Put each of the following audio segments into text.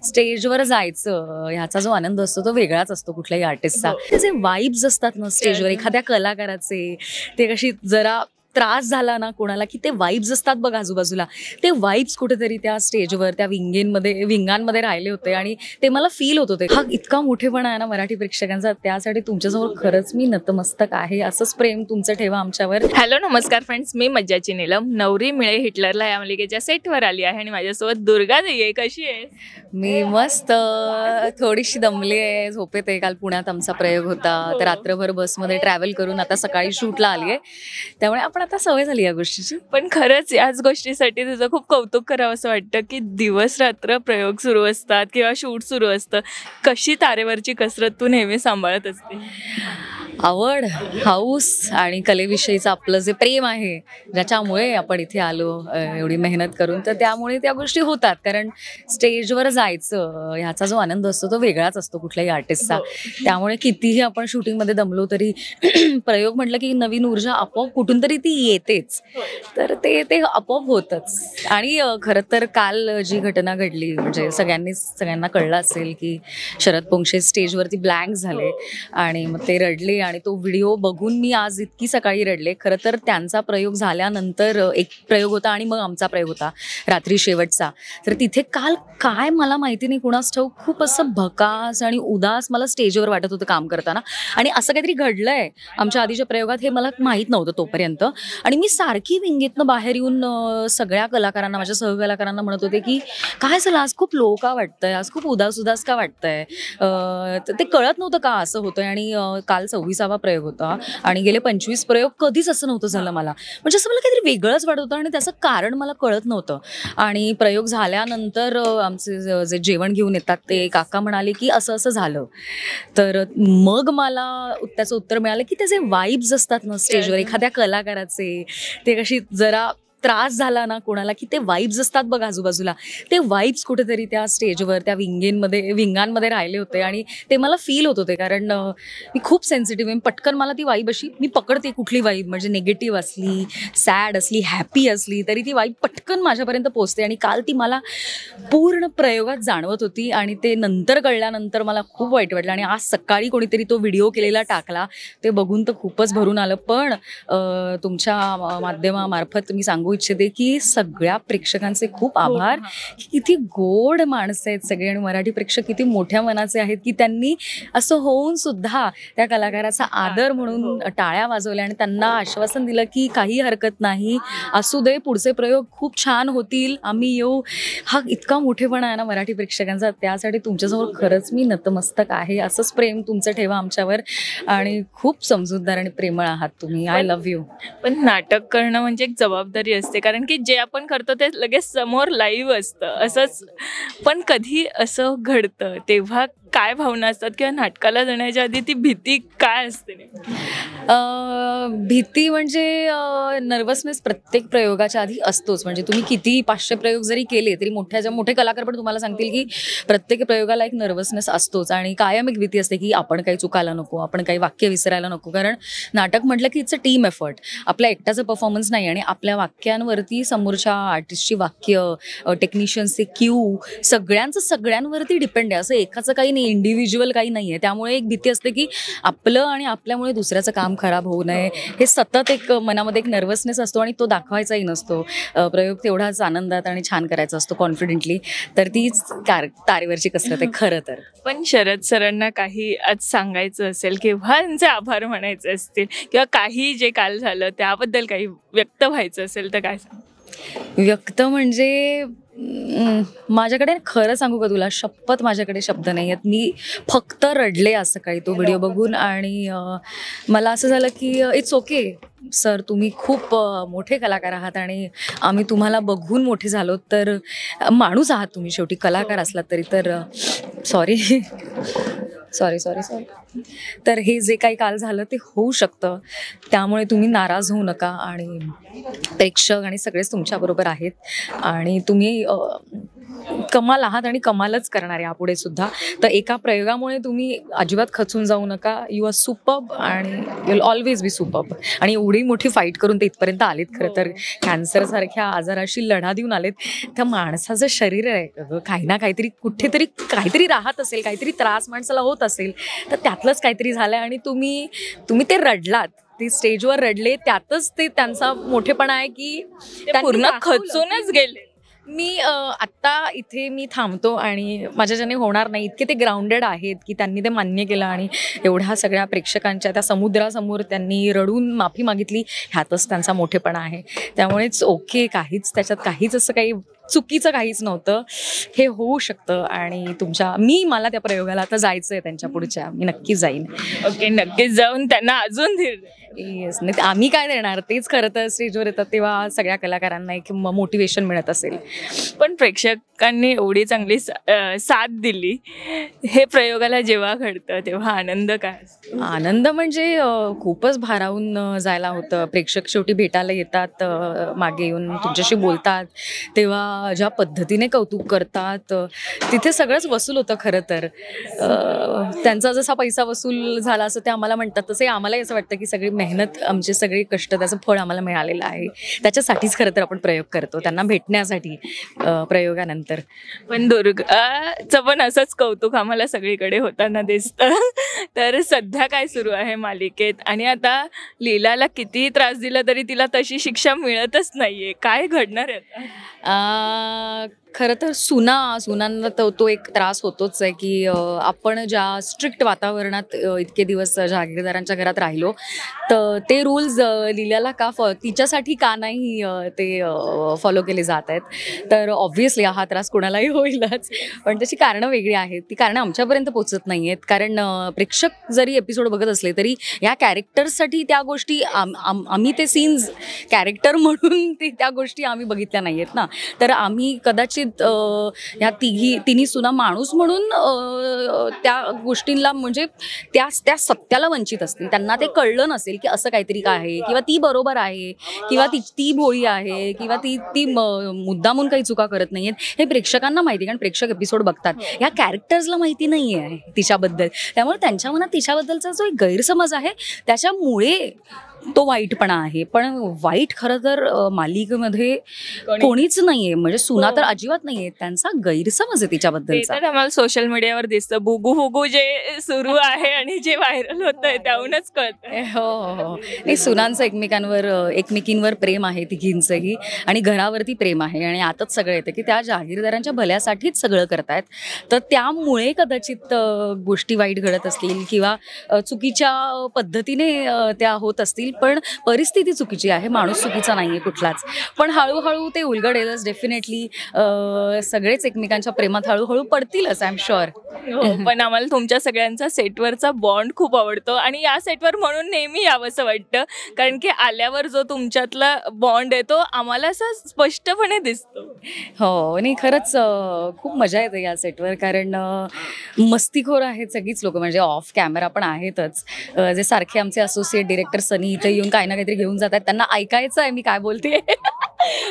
स्टेजवर जायचं ह्याचा जो आनंद असतो तो वेगळाच असतो कुठल्याही आर्टिस्टचा. ते जे वाइब्स असतात ना स्टेजवर एखाद्या कलाकाराचे, ते कशी जरा त्रास झाला ना कोणाला की ते वाइब्स असतात बघ आजूबाजूला, ते वाइब्स कुठेतरी त्या स्टेजवर त्या विंगांमध्ये राहिले होते आणि ते मला फील होत होते. हा इतका मोठेपणा आहे ना मराठी प्रेक्षकांचा, त्यासाठी तुमच्यासमोर खरंच मी नतमस्तक आहे. असंच प्रेम तुमचं ठेवा आमच्यावर. हॅलो नमस्कार फ्रेंड्स, मी मज्जाची नीलम नवरी मिळे हिटलरला या मालिकेच्या सेटवर आली आहे आणि माझ्यासोबत दुर्गा देवी आहे. कशी आहे? मी मस्त, थोडीशी दमली आहे, झोपेत आहे. काल पुण्यात आमचा प्रयोग होता, तर रात्रभर बसमध्ये ट्रॅव्हल करून आता सकाळी शूटला आली आहे, त्यामुळे आपण आता सवय झाली या गोष्टीची. पण खरंच याच गोष्टीसाठी तुझं खूप कौतुक करावं असं वाटतं की दिवस रात्र प्रयोग सुरू असतात किंवा शूट सुरू असतं. कशी तारेवरची कसरत तू नेहमी सांभाळत असते? आवड, हाऊस आणि कलेविषयीचं आपलं जे प्रेम आहे, ज्याच्यामुळे आपण इथे आलो एवढी मेहनत करून, तर त्यामुळे त्या गोष्टी होतात. कारण स्टेजवर जायचं ह्याचा जो आनंद असतो तो वेगळाच असतो कुठल्याही आर्टिस्टचा. त्यामुळे कितीही आपण शूटिंगमध्ये दमलो तरी प्रयोग म्हटलं की नवीन ऊर्जा आपोआप कुठून तरी ती येतेच, तर ते आपोआप होतच. आणि खरं तर काल जी घटना घडली, म्हणजे सगळ्यांना कळलं असेल की शरद पोंक्षे स्टेजवरती ब्लँक झाले आणि मग ते रडले आणि तो व्हिडिओ बघून मी आज इतकी सकाळी रडले. खरं तर त्यांचा प्रयोग झाल्यानंतर एक प्रयोग होता आणि मग आमचा प्रयोग होता रात्री शेवटचा. तर तिथे काल काय मला माहिती नाही कुणास ठाऊक, खूप असं भकास आणि उदास मला स्टेजवर वाटत होतं काम करताना. आणि असं काहीतरी घडलंय आमच्या आधीच्या प्रयोगात हे मला माहीत नव्हतं तोपर्यंत. आणि मी सारखी विंगेतनं बाहेर येऊन सगळ्या कलाकारांना, माझ्या सहकलाकारांना म्हणत होते की काय झालं आज, खूप लो का वाटतंय, आज खूप उदास का वाटतंय. ते कळत नव्हतं का असं होतंय. आणि काल 26वा प्रयोग होता आणि गेले 25 प्रयोग कधीच असं नव्हतं झालं मला. म्हणजे असं मला काहीतरी वेगळंच वाटत होतं आणि त्याचं कारण मला कळत नव्हतं. आणि प्रयोग झाल्यानंतर आमचे जे जेवण घेऊन येतात ते काका म्हणाले की असं असं झालं. तर मग मला त्याचं उत्तर मिळालं की त्याचे वाइब्स असतात ना स्टेजवर एखाद्या कलाकाराचे, ते कशी जरा त्रास झाला ना कोणाला की ते वाइब्स असतात बघ आजूबाजूला, ते वाइब्स कुठेतरी त्या स्टेजवर त्या विंगांमध्ये राहिले होते आणि ते मला फील होत होते. कारण मी खूप सेन्सिटिव्ह आहे, पटकन मला ती वाइब अशी मी पकडते. कुठली वाइब म्हणजे निगेटिव्ह असली, सॅड असली, हॅपी असली तरी ती वाइब पटकन माझ्यापर्यंत पोहोचते. आणि काल ती मला पूर्ण प्रयोगात जाणवत होती आणि ते नंतर कळल्यानंतर मला खूप वाईट वाटलं. आणि आज सकाळी कोणीतरी तो व्हिडिओ केलेला टाकला, ते बघून तर खूपच भरून आलं. पण तुमच्या माध्यमामार्फत मी सांगू इच्छिते की सगळ्या प्रेक्षकांचे खूप आभार. किती गोड माणसं आहेत सगळे आणि मराठी प्रेक्षक किती मोठ्या मनाचे आहेत की त्यांनी असं होऊन सुद्धा त्या कलाकाराचा आदर म्हणून टाळ्या वाजवल्या आणि त्यांना आश्वासन दिलं की काही हरकत नाही, असू दे, पुढचे प्रयोग खूप छान होतील, आम्ही येऊ. हा इतका मोठेपणा आहे ना मराठी प्रेक्षकांचा, त्यासाठी तुमच्यासमोर खरंच मी नतमस्तक आहे. असंच प्रेम तुमचं ठेवा आमच्यावर आणि खूप समजूतदार आणि प्रेमळ आहात तुम्ही. I love you. पण नाटक करणं म्हणजे एक जबाबदारी असते, कारण की जे आपण करतो ते लगेच समोर लाईव्ह असतं असंच. पण कधी असं घडतं तेव्हा काय भावना असतात किंवा नाटकाला जाण्याच्या आधी ती भीती काय असते? भीती म्हणजे नर्वसनेस प्रत्येक प्रयोगाच्या आधी असतोच. म्हणजे तुम्ही किती 500 प्रयोग जरी केले तरी मोठे कलाकार पण तुम्हाला सांगतील की प्रत्येक प्रयोगाला एक नर्वसनेस असतोच आणि कायम एक भीती असते की आपण काही चुकायला नको, आपण काही वाक्य विसरायला नको. कारण नाटक म्हटलं की इट्स अ टीम एफर्ट, आपल्या एकट्याचं परफॉर्मन्स नाही. आणि आपल्या वाक्यांवरती समोरच्या आर्टिस्टची वाक्य, टेक्निशियन्सचे क्यू, सगळ्यांवरती डिपेंड आहे. असं एकाचं काही नाही, इंडिव्हिज्युअल काही नाही आहे. त्यामुळे एक भीती असते की आपलं आणि आपल्यामुळे दुसऱ्याचं काम खराब होऊ नये. हे सतत एक मनामध्ये एक नर्वसनेस असतो आणि तो दाखवायचाही नसतो. प्रयोग तेवढाच आनंदात आणि छान करायचा असतो, कॉन्फिडेंटली. तर तीच तारेवरची कसरत आहे खरं तर. पण शरद सरांना काही आज सांगायचं असेल किंवा त्यांचे आभार म्हणायचे असतील किंवा काही जे काल झालं त्याबद्दल काही व्यक्त व्हायचं असेल तर काय सांग? व्यक्त म्हणजे माझ्याकडे खरं सांगू का तुला, शपथ माझ्याकडे शब्द नाही आहेत. मी फक्त रडले आज सकाळी तो व्हिडिओ बघून. आणि मला असं झालं की इट्स ओके सर, तुम्ही खूप मोठे कलाकार आहात आणि आम्ही तुम्हाला बघून मोठे झालो. तर माणूस आहात तुम्ही, शेवटी कलाकार असलात तरी. तर सॉरी. तर हे जे काही काल झालं ते होऊ शकतं, त्यामुळे तुम्ही नाराज होऊ नका. आणि प्रेक्षक आणि सगळेच तुमच्याबरोबर आहेत आणि तुम्ही कमाल आहात आणि कमालच करणार यापुढे सुद्धा. तर एका प्रयोगामुळे तुम्ही अजिबात खचून जाऊ नका. यू आर सुपर्ब आणि you will always be superb. आणि एवढी मोठी फाईट करून ते इथपर्यंत आलेत. खरं तर कॅन्सरसारख्या आजाराशी लढा देऊन आलेत. त्या माणसाचं शरीर आहे, काही ना काहीतरी कुठेतरी काहीतरी राहत असेल, काहीतरी त्रास माणसाला होत असेल, तर त्यातलंच काहीतरी झालं आणि तुम्ही ते रडलात, ते स्टेजवर रडले. त्यातच ते त्यांचा मोठेपणा आहे की पूर्ण खचूनच गेले. मी आत्ता इथे मी थांबतो आणि माझ्याच्याने होणार नाही. इतके ते ग्राउंडेड आहेत की त्यांनी ते मान्य केलं आणि एवढ्या सगळ्या प्रेक्षकांच्या त्या समुद्रासमोर त्यांनी रडून माफी मागितली. ह्यातच त्यांचा मोठेपणा आहे. त्यामुळेच ओके, त्याच्यात काहीच असं काही चुकीचं काहीच नव्हतं. हे होऊ शकतं आणि मला त्या प्रयोगाला आता जायचं आहे. त्यांच्या पुढच्या मी नक्की जाईन. ओके, नक्कीच जाऊन त्यांना अजून धीर. येस, नाही आम्ही काय देणार, तेच खरं तर स्टेजवर येतात तेव्हा सगळ्या कलाकारांना एक मोटिवेशन मिळत असेल. पण प्रेक्षकांनी एवढी चांगली साथ दिली. हे प्रयोगाला जेव्हा घडतं तेव्हा आनंद काय असतो? आनंद म्हणजे खूपच भारावून जायला होतं. प्रेक्षक शेवटी भेटायला येतात, मागे येऊन तुमच्याशी बोलतात, तेव्हा ज्या पद्धतीने कौतुक करतात तिथे सगळंच वसूल होतं. खरं तर त्यांचा जसा पैसा वसूल झाला असं ते आम्हाला म्हणतात, तसे आम्हालाही असं वाटतं की सगळी मेहनत, आमचे सगळे कष्ट, त्याचं फळ आम्हाला मिळालेलं आहे. त्याच्यासाठीच खरं तर आपण प्रयोग करतो, त्यांना भेटण्यासाठी प्रयोगानंतर. पण दुर्गाचं पण असंच कौतुक आम्हाला सगळीकडे होताना दिसतं. तर सध्या काय सुरू आहे मालिकेत? आणि आता लीलाला कितीही त्रास दिला तरी तिला तशी शिक्षा मिळतच नाहीये. काय घडणार आहे? खरं तर सुनांना तो एक त्रास होतोच आहे की आपण ज्या स्ट्रिक्ट वातावरणात इतके दिवस जहागीरदारांच्या घरात राहिलो, तर ते रूल्स लीलाला तिच्यासाठी का नाही ते फॉलो केले जात आहेत. तर ऑब्व्हियसली हा त्रास कोणालाही होईलच, पण त्याची कारणं वेगळी आहेत. ती कारणं आमच्यापर्यंत पोचत नाही आहेत. कारण प्रेक्षक जरी एपिसोड बघत असले तरी या कॅरेक्टर्ससाठी त्या गोष्टी आम्ही ते सीन्स कॅरेक्टर म्हणून त्या गोष्टी आम्ही बघितल्या नाही आहेत ना. तर आम्ही कदाचित ह्या तिन्ही सुना माणूस म्हणून त्या गोष्टींना म्हणजे त्या सत्याला वंचित असतील. त्यांना ते कळलं नसेल की असं काहीतरी काय आहे, किंवा ती बरोबर आहे, किंवा ती भोळी आहे, किंवा ती मुद्दामून काही चुका करत नाहीयेत. हे प्रेक्षकांना माहिती, कारण प्रेक्षक एपिसोड बघतात. ह्या कॅरेक्टर्सला माहिती नाही आहे तिच्याबद्दल. त्यामुळे त्यांच्या मनात तिच्याबद्दलचा जो एक गैरसमज आहे त्याच्यामुळे तो वाईटपणा आहे. पण वाईट खरं तर मालिकेमध्ये कोणीच नाहीये, म्हणजे सुना तर अजिबात नाहीये. त्यांचा गैरसमज आहे तिच्याबद्दलचा. आम्हाला सोशल मीडियावर दिसतं बुगू जे सुरू आहे आणि जे व्हायरल होत आहे त्याहूनच कळतंय. हो, नाही, सुनांचं एकमेकींवर प्रेम आहे तिघींचंही, आणि घरावरती प्रेम आहे. आणि आताच सगळं येतं की त्या जहागीरदारांच्या भल्यासाठीच सगळं करतायत. तर त्यामुळे कदाचित गोष्टी वाईट घडत असतील किंवा चुकीच्या पद्धतीने त्या होत असतील. पण परिस्थिती चुकीची आहे, माणूस चुकीचा नाहीये कुठलाच. पण हळूहळू ते उलगडेलच डेफिनेटली. सगळेच एकमेकांच्या प्रेमात हळूहळू पडतीलच, आय एम शुअर. पण आम्हाला तुमच्या सगळ्यांचा सेटवरचा बॉन्ड खूप आवडतो आणि या सेटवर म्हणून नेहमी यावंसं वाटतं, कारण की आल्यावर जो तुमच्यातला बॉन्ड आहे तो आम्हाला असं स्पष्टपणे दिसतो. हो, नाही, खरंच खूप मजा येते या सेटवर, कारण मस्तीखोर आहेत सगळीच लोक, म्हणजे ऑफ कॅमेरा पण आहेतच. जे सारखे आमचे असोसिएट डिरेक्टर सनी इथे येऊन काही ना काहीतरी घेऊन जातात, त्यांना ऐकायचं आहे मी काय बोलते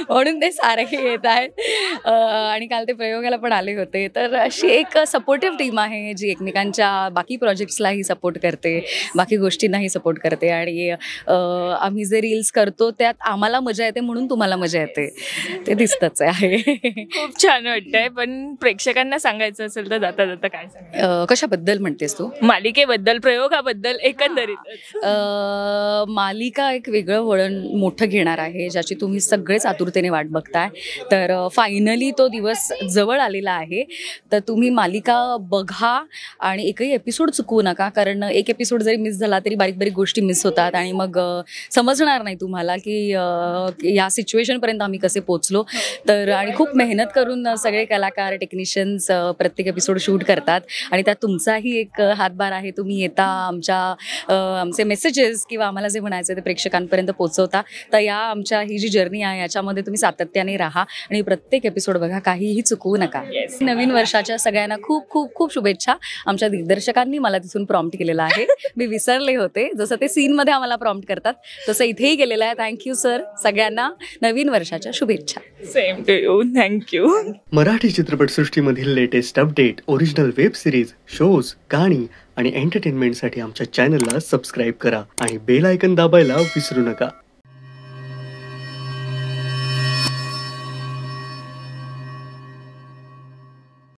म्हणून ते सारखे येत आहेत. आणि काल ते प्रयोगाला पण आले होते. तर अशी एक सपोर्टिव्ह टीम आहे जी एकमेकांच्या बाकी प्रोजेक्ट्सलाही सपोर्ट करते, बाकी गोष्टींनाही सपोर्ट करते. आणि आम्ही जे रील्स करतो त्यात आम्हाला मजा येते म्हणून तुम्हाला मजा येते, ते दिसतच आहे. खूप छान वाटतंय. पण प्रेक्षकांना सांगायचं असेल तर जाता जाता काय सांग? कशाबद्दल म्हणतेस तू? मालिकेबद्दल, प्रयोगाबद्दल, एकंदरीत? मालिका एक वेगळं वळण मोठं घेणार आहे, ज्याची तुम्ही सगळेच आतुरतेने वाट बघताय. तर फायनली तो दिवस जवळ आलेला आहे. तर तुम्ही मालिका बघा आणि एकही एपिसोड चुकवू नका, कारण एक एपिसोड जरी मिस झाला तरी बारीक बारीक गोष्टी मिस होतात आणि मग समजणार नाही तुम्हाला की या सिच्युएशनपर्यंत आम्ही कसे पोचलो. तर आणि खूप मेहनत करून सगळे कलाकार, टेक्निशियन्स प्रत्येक एपिसोड शूट करतात आणि त्यात तुमचाही एक हातभार आहे. तुम्ही येता, आमचे मेसेजेस किंवा आम्हाला जे म्हणायचं ते प्रेक्षकांपर्यंत पोचवता. तर ही जी जर्नी आहे त्याच्यामध्ये तुम्ही सातत्याने राहा आणि प्रत्येक एपिसोड बघा, काहीही चुकवू नका. नवीन वर्षाच्या सगळ्यांना खूप खूप खूप शुभेच्छा. आमच्या दिग्दर्शकांनी मला तिथून प्रॉम्प्ट केलेलं आहे. मी विसरले होते, जसं ते सीनमध्ये आम्हाला प्रॉम्प्ट करतात तसं इथेही केलेलं आहे. Thank you sir. सगळ्यांना नवीन वर्षाच्या शुभेच्छा. Same to you. Thank you. Marathi चित्रपटसृष्टीमधील latest update, original web series, shows, गाणी आणि एंटरटेनमेंटसाठी आमच्या चॅनलला सबस्क्राईब करा आणि बेल आयकन दाबायला विसरू नका.